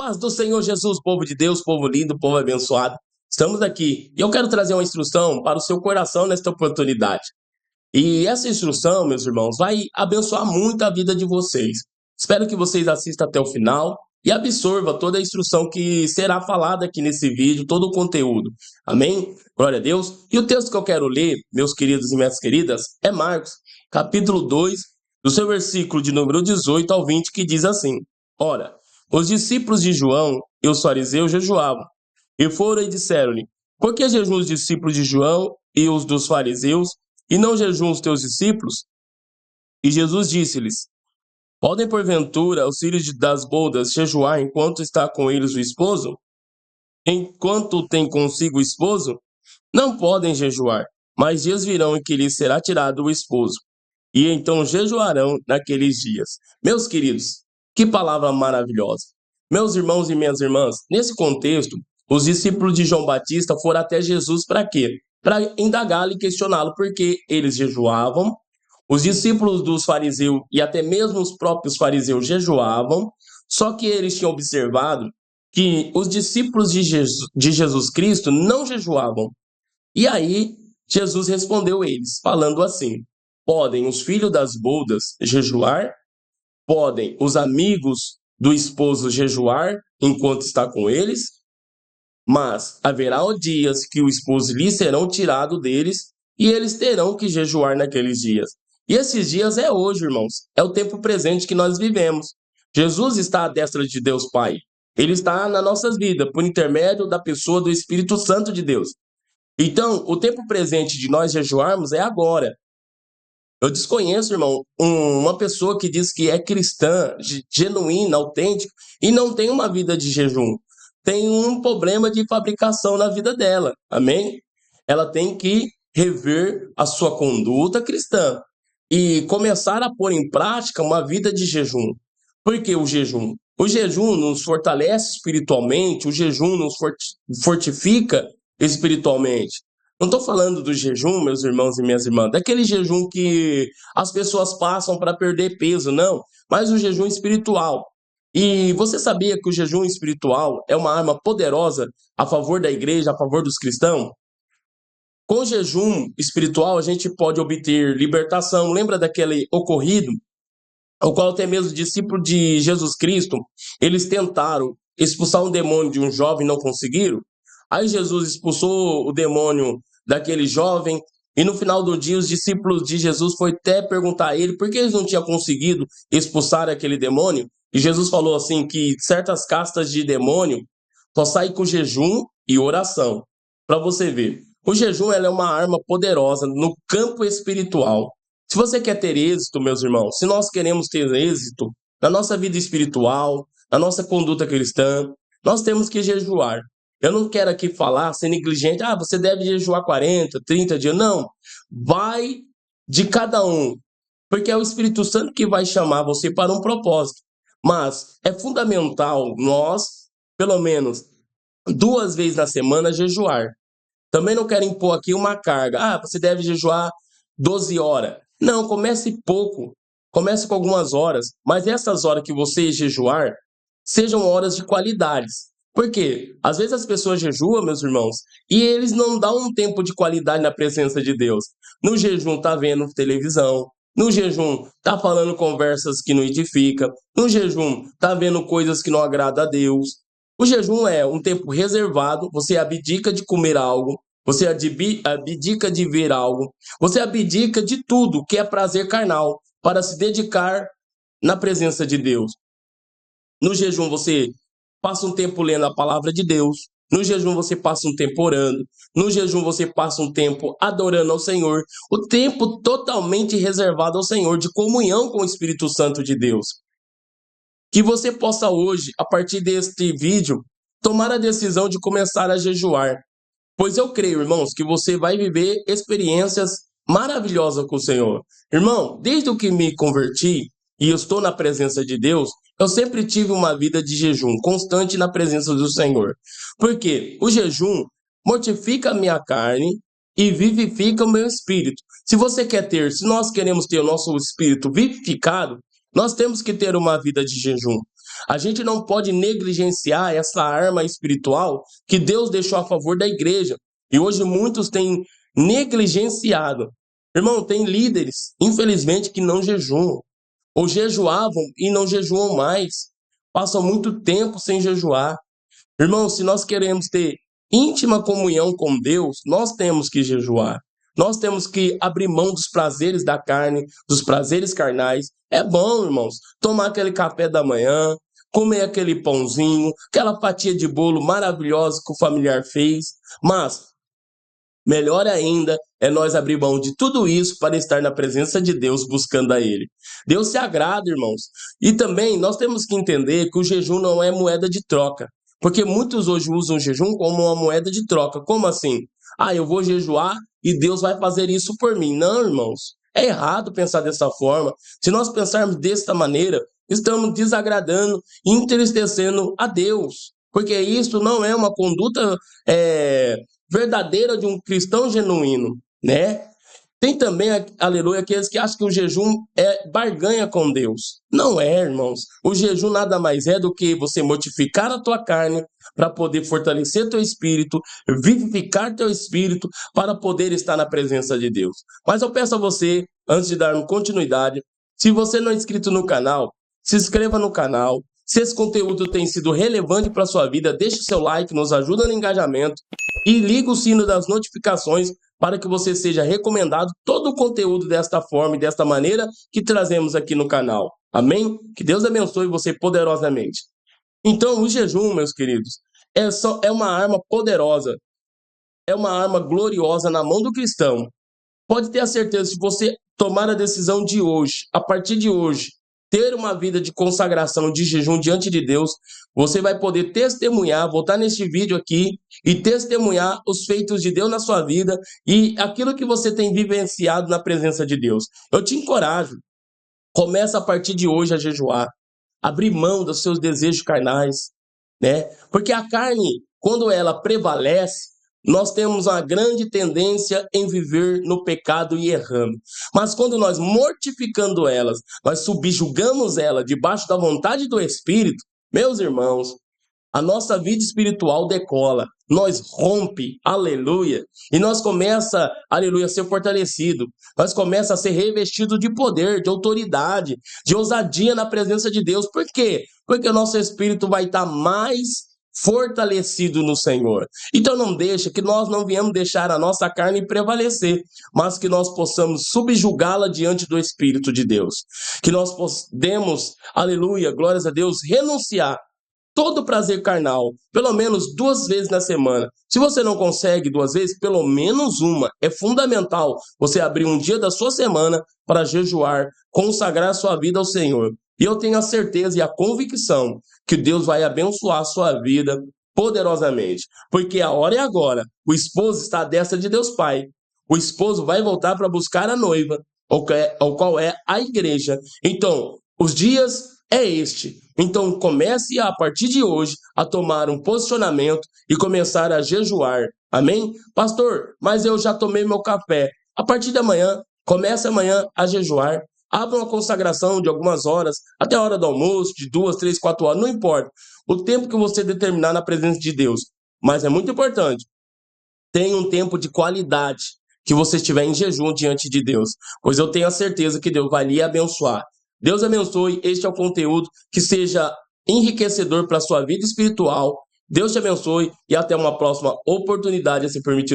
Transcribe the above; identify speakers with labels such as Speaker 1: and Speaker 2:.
Speaker 1: Paz do Senhor Jesus, povo de Deus, povo lindo, povo abençoado. Estamos aqui e eu quero trazer uma instrução para o seu coração nesta oportunidade. E essa instrução, meus irmãos, vai abençoar muito a vida de vocês. Espero que vocês assistam até o final e absorvam toda a instrução que será falada aqui nesse vídeo, todo o conteúdo. Amém? Glória a Deus. E o texto que eu quero ler, meus queridos e minhas queridas, é Marcos, capítulo 2, do seu versículo de número 18 ao 20, que diz assim: Ora, os discípulos de João e os fariseus jejuavam, e foram e disseram-lhe: Por que jejuam os discípulos de João e os dos fariseus, e não jejuam os teus discípulos? E Jesus disse-lhes: Podem porventura os filhos das bodas jejuar enquanto está com eles o esposo? Enquanto tem consigo o esposo? Não podem jejuar, mas dias virão em que lhes será tirado o esposo, e então jejuarão naqueles dias. Meus queridos, que palavra maravilhosa! Meus irmãos e minhas irmãs, nesse contexto, os discípulos de João Batista foram até Jesus para quê? Para indagá-lo e questioná-lo, porque eles jejuavam, os discípulos dos fariseus e até mesmo os próprios fariseus jejuavam, só que eles tinham observado que os discípulos de Jesus Cristo não jejuavam. E aí, Jesus respondeu eles, falando assim: Podem os filhos das bodas jejuar? Podem os amigos do esposo jejuar enquanto está com eles? Mas haverá dias que o esposo lhes serão tirado deles, e eles terão que jejuar naqueles dias. E esses dias é hoje, irmãos. É o tempo presente que nós vivemos. Jesus está à destra de Deus Pai. Ele está nas nossas vidas, por intermédio da pessoa do Espírito Santo de Deus. Então, o tempo presente de nós jejuarmos é agora. Eu desconheço, irmão, uma pessoa que diz que é cristã, genuína, autêntica, e não tem uma vida de jejum. Tem um problema de fabricação na vida dela, amém? Ela tem que rever a sua conduta cristã e começar a pôr em prática uma vida de jejum. Por que o jejum? O jejum nos fortalece espiritualmente, o jejum nos fortifica espiritualmente. Não estou falando do jejum, meus irmãos e minhas irmãs, daquele jejum que as pessoas passam para perder peso, não, mas o jejum espiritual. E você sabia que o jejum espiritual é uma arma poderosa a favor da igreja, a favor dos cristãos? Com o jejum espiritual, a gente pode obter libertação. Lembra daquele ocorrido, ao qual até mesmo os discípulos de Jesus Cristo, eles tentaram expulsar um demônio de um jovem e não conseguiram? Aí Jesus expulsou o demônio daquele jovem, e no final do dia os discípulos de Jesus foi até perguntar a ele por que eles não tinham conseguido expulsar aquele demônio. E Jesus falou assim que certas castas de demônio só saem com jejum e oração. Para você ver, o jejum ela é uma arma poderosa no campo espiritual. Se você quer ter êxito, meus irmãos, se nós queremos ter êxito na nossa vida espiritual, na nossa conduta cristã, nós temos que jejuar. Eu não quero aqui falar, ser negligente, você deve jejuar 40, 30 dias. Não, vai de cada um, porque é o Espírito Santo que vai chamar você para um propósito. Mas é fundamental nós, pelo menos 2 vezes na semana, jejuar. Também não quero impor aqui uma carga. Você deve jejuar 12 horas. Não, comece pouco. Comece com algumas horas. Mas essas horas que você jejuar, sejam horas de qualidades. Por quê? Às vezes as pessoas jejuam, meus irmãos, e eles não dão um tempo de qualidade na presença de Deus. No jejum tá vendo televisão. No jejum tá falando conversas que não edificam. No jejum tá vendo coisas que não agradam a Deus. O jejum é um tempo reservado, você abdica de comer algo, você abdica de ver algo, você abdica de tudo que é prazer carnal para se dedicar na presença de Deus. No jejum você passa um tempo lendo a palavra de Deus, no jejum você passa um tempo orando, no jejum você passa um tempo adorando ao Senhor, o tempo totalmente reservado ao Senhor, de comunhão com o Espírito Santo de Deus. Que você possa hoje, a partir deste vídeo, tomar a decisão de começar a jejuar. Pois eu creio, irmãos, que você vai viver experiências maravilhosas com o Senhor. Irmão, desde o que me converti e eu estou na presença de Deus, eu sempre tive uma vida de jejum, constante na presença do Senhor. Porque o jejum mortifica a minha carne e vivifica o meu espírito. Se nós queremos ter o nosso espírito vivificado, nós temos que ter uma vida de jejum. A gente não pode negligenciar essa arma espiritual que Deus deixou a favor da igreja. E hoje muitos têm negligenciado. Irmão, tem líderes, infelizmente, que não jejuam. Ou jejuavam e não jejuam mais. Passam muito tempo sem jejuar. Irmão, se nós queremos ter íntima comunhão com Deus, nós temos que jejuar. Nós temos que abrir mão dos prazeres da carne, dos prazeres carnais. É bom, irmãos, tomar aquele café da manhã, comer aquele pãozinho, aquela fatia de bolo maravilhosa que o familiar fez. Mas melhor ainda é nós abrir mão de tudo isso para estar na presença de Deus, buscando a Ele. Deus se agrada, irmãos. E também nós temos que entender que o jejum não é moeda de troca. Porque muitos hoje usam o jejum como uma moeda de troca. Como assim? Ah, eu vou jejuar e Deus vai fazer isso por mim. Não, irmãos. É errado pensar dessa forma. Se nós pensarmos desta maneira, estamos desagradando e entristecendo a Deus. Porque isso não é uma conduta verdadeira de um cristão genuíno, né? Tem também, aleluia, aqueles que acham que o jejum é barganha com Deus. Não é, irmãos. O jejum nada mais é do que você mortificar a tua carne para poder fortalecer teu espírito, vivificar teu espírito para poder estar na presença de Deus. Mas eu peço a você, antes de dar continuidade, se você não é inscrito no canal, se inscreva no canal. Se esse conteúdo tem sido relevante para a sua vida, deixe seu like, nos ajuda no engajamento e liga o sino das notificações para que você seja recomendado todo o conteúdo desta forma e desta maneira que trazemos aqui no canal. Amém? Que Deus abençoe você poderosamente. Então, o jejum, meus queridos, é uma arma poderosa, é uma arma gloriosa na mão do cristão. Pode ter a certeza, se você tomar a decisão de hoje, a partir de hoje, ter uma vida de consagração, de jejum diante de Deus, você vai poder testemunhar, voltar neste vídeo aqui e testemunhar os feitos de Deus na sua vida e aquilo que você tem vivenciado na presença de Deus. Eu te encorajo, começa a partir de hoje a jejuar, abrir mão dos seus desejos carnais, né? Porque a carne, quando ela prevalece, nós temos uma grande tendência em viver no pecado e errando. Mas quando nós mortificando elas, nós subjugamos ela debaixo da vontade do Espírito, meus irmãos, a nossa vida espiritual decola, nós rompe, aleluia, e nós começa, aleluia, a ser fortalecido, nós começa a ser revestido de poder, de autoridade, de ousadia na presença de Deus. Por quê? Porque o nosso espírito vai estar mais fortalecido no Senhor. Então não deixa que nós não viemos deixar a nossa carne prevalecer, mas que nós possamos subjugá-la diante do Espírito de Deus. Que nós podemos, aleluia, glórias a Deus, renunciar todo prazer carnal, pelo menos 2 vezes na semana. Se você não consegue 2 vezes, pelo menos uma. É fundamental você abrir um dia da sua semana para jejuar, consagrar a sua vida ao Senhor. E eu tenho a certeza e a convicção que Deus vai abençoar a sua vida poderosamente. Porque a hora é agora. O esposo está à destra de Deus Pai. O esposo vai voltar para buscar a noiva, o qual é a igreja. Então, os dias é este. Então comece a partir de hoje a tomar um posicionamento e começar a jejuar. Amém? Pastor, mas eu já tomei meu café. A partir de amanhã, comece amanhã a jejuar. Abra uma consagração de algumas horas, até a hora do almoço, de 2, 3, 4 horas, não importa. O tempo que você determinar na presença de Deus. Mas é muito importante. Tenha um tempo de qualidade que você estiver em jejum diante de Deus. Pois eu tenho a certeza que Deus vai lhe abençoar. Deus abençoe, este é o conteúdo que seja enriquecedor para a sua vida espiritual. Deus te abençoe e até uma próxima oportunidade, se permitir.